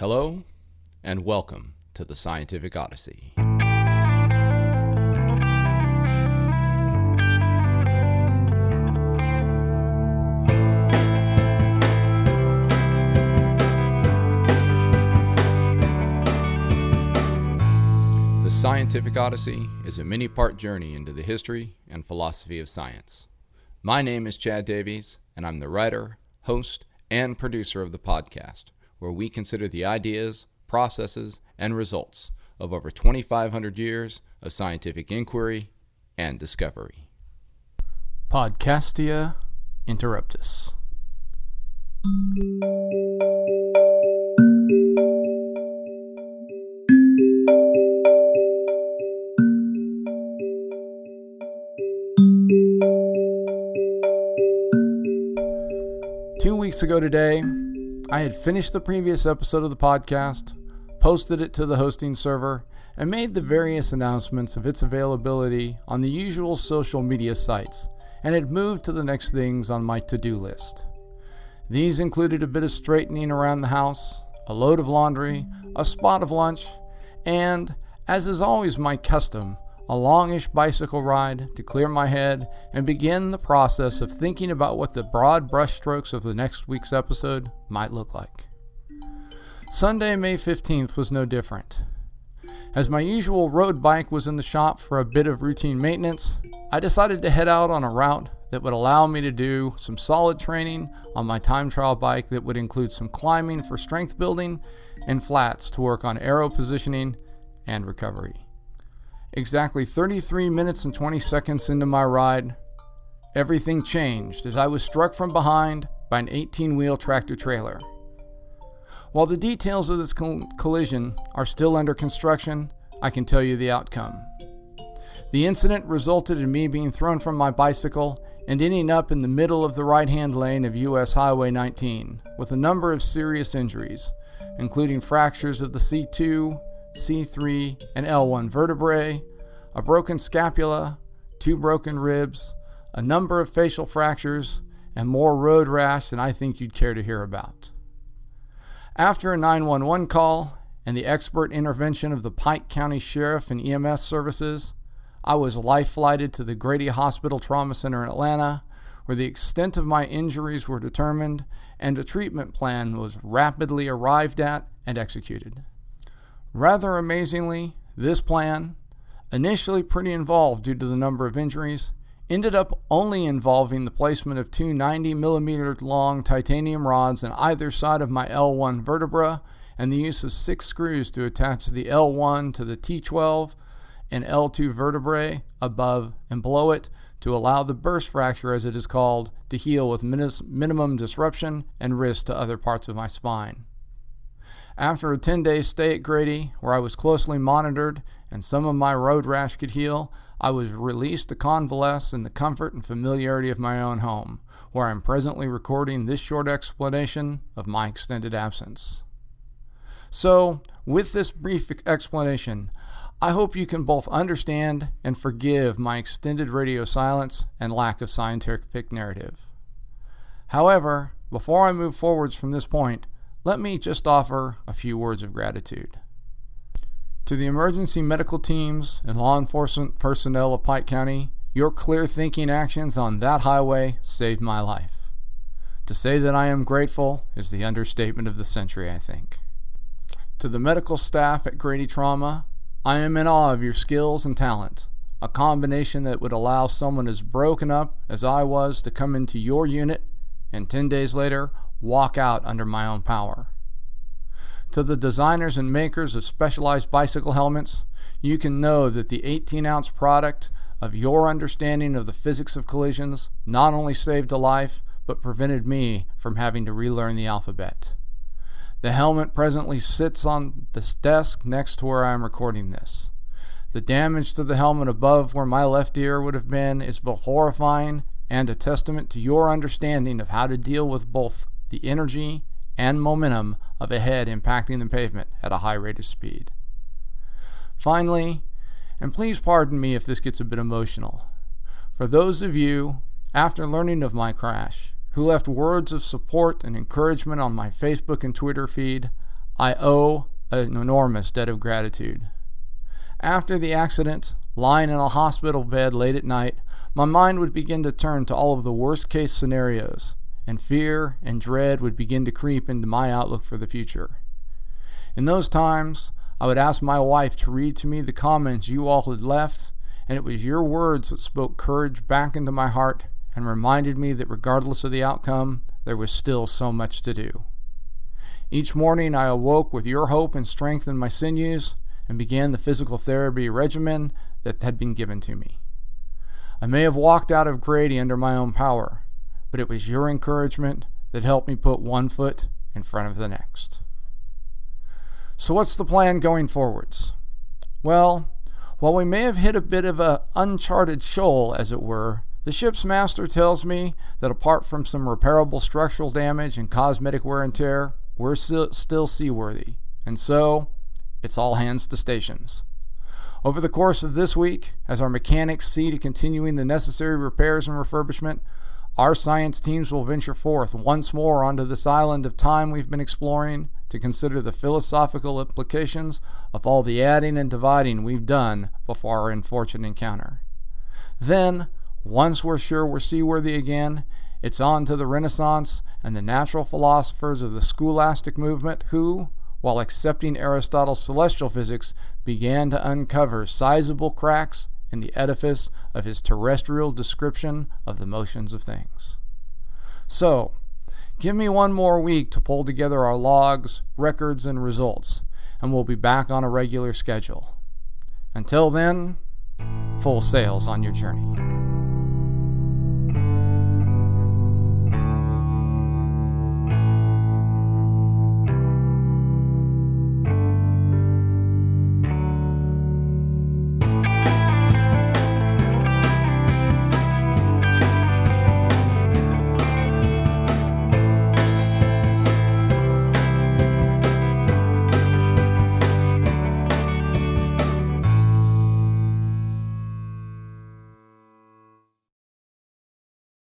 Hello, and welcome to the Scientific Odyssey. The Scientific Odyssey is a many-part journey into the history and philosophy of science. My name is Chad Davies, and I'm the writer, host, and producer of the podcast, where we consider the ideas, processes, and results of over 2,500 years of scientific inquiry and discovery. Podcastia Interruptus. 2 weeks ago today, I had finished the previous episode of the podcast, posted it to the hosting server, and made the various announcements of its availability on the usual social media sites, and had moved to the next things on my to-do list. These included a bit of straightening around the house, a load of laundry, a spot of lunch, and, as is always my custom, a longish bicycle ride to clear my head and begin the process of thinking about what the broad brushstrokes of the next week's episode might look like. Sunday, May 15th was no different. As my usual road bike was in the shop for a bit of routine maintenance, I decided to head out on a route that would allow me to do some solid training on my time trial bike that would include some climbing for strength building and flats to work on aero positioning and recovery. Exactly 33 minutes and 20 seconds into my ride, everything changed as I was struck from behind by an 18-wheel tractor-trailer. While the details of this collision are still under construction, I can tell you the outcome. The incident resulted in me being thrown from my bicycle and ending up in the middle of the right-hand lane of US Highway 19 with a number of serious injuries, including fractures of the C2, C3, and L1 vertebrae, a broken scapula, 2 broken ribs, a number of facial fractures, and more road rash than I think you'd care to hear about. After a 911 call and the expert intervention of the Pike County Sheriff and EMS services, I was life-flighted to the Grady Hospital Trauma Center in Atlanta, where the extent of my injuries were determined and a treatment plan was rapidly arrived at and executed. Rather amazingly, this plan, initially pretty involved due to the number of injuries, ended up only involving the placement of 2 90mm long titanium rods on either side of my L1 vertebra and the use of 6 screws to attach the L1 to the T12 and L2 vertebrae above and below it to allow the burst fracture, as it is called, to heal with minimum disruption and risk to other parts of my spine. After a 10-day stay at Grady, where I was closely monitored and some of my road rash could heal, I was released to convalesce in the comfort and familiarity of my own home, where I'm presently recording this short explanation of my extended absence. So, with this brief explanation, I hope you can both understand and forgive my extended radio silence and lack of scientific narrative. However, before I move forwards from this point, let me just offer a few words of gratitude. To the emergency medical teams and law enforcement personnel of Pike County, your clear-thinking actions on that highway saved my life. To say that I am grateful is the understatement of the century, I think. To the medical staff at Grady Trauma, I am in awe of your skills and talent, a combination that would allow someone as broken up as I was to come into your unit and 10 days later walk out under my own power. To the designers and makers of specialized bicycle helmets, you can know that the 18-ounce product of your understanding of the physics of collisions not only saved a life, but prevented me from having to relearn the alphabet. The helmet presently sits on this desk next to where I am recording this. The damage to the helmet above where my left ear would have been is both horrifying and a testament to your understanding of how to deal with both the energy and momentum of a head impacting the pavement at a high rate of speed. Finally, and please pardon me if this gets a bit emotional, for those of you, after learning of my crash, who left words of support and encouragement on my Facebook and Twitter feed, I owe an enormous debt of gratitude. After the accident, lying in a hospital bed late at night, my mind would begin to turn to all of the worst-case scenarios, and fear and dread would begin to creep into my outlook for the future. In those times, I would ask my wife to read to me the comments you all had left, and it was your words that spoke courage back into my heart and reminded me that regardless of the outcome, there was still so much to do. Each morning I awoke with your hope and strength in my sinews and began the physical therapy regimen that had been given to me. I may have walked out of Grady under my own power, but it was your encouragement that helped me put one foot in front of the next. So what's the plan going forwards? Well, while we may have hit a bit of an uncharted shoal, as it were, the ship's master tells me that apart from some repairable structural damage and cosmetic wear and tear, we're still seaworthy, and so it's all hands to stations. Over the course of this week, as our mechanics see to continuing the necessary repairs and refurbishment, our science teams will venture forth once more onto this island of time we've been exploring to consider the philosophical implications of all the adding and dividing we've done before our unfortunate encounter. Then, once we're sure we're seaworthy again, it's on to the Renaissance and the natural philosophers of the scholastic movement who, while accepting Aristotle's celestial physics, began to uncover sizable cracks in the edifice of his terrestrial description of the motions of things. So, give me one more week to pull together our logs, records, and results, and we'll be back on a regular schedule. Until then, full sails on your journey.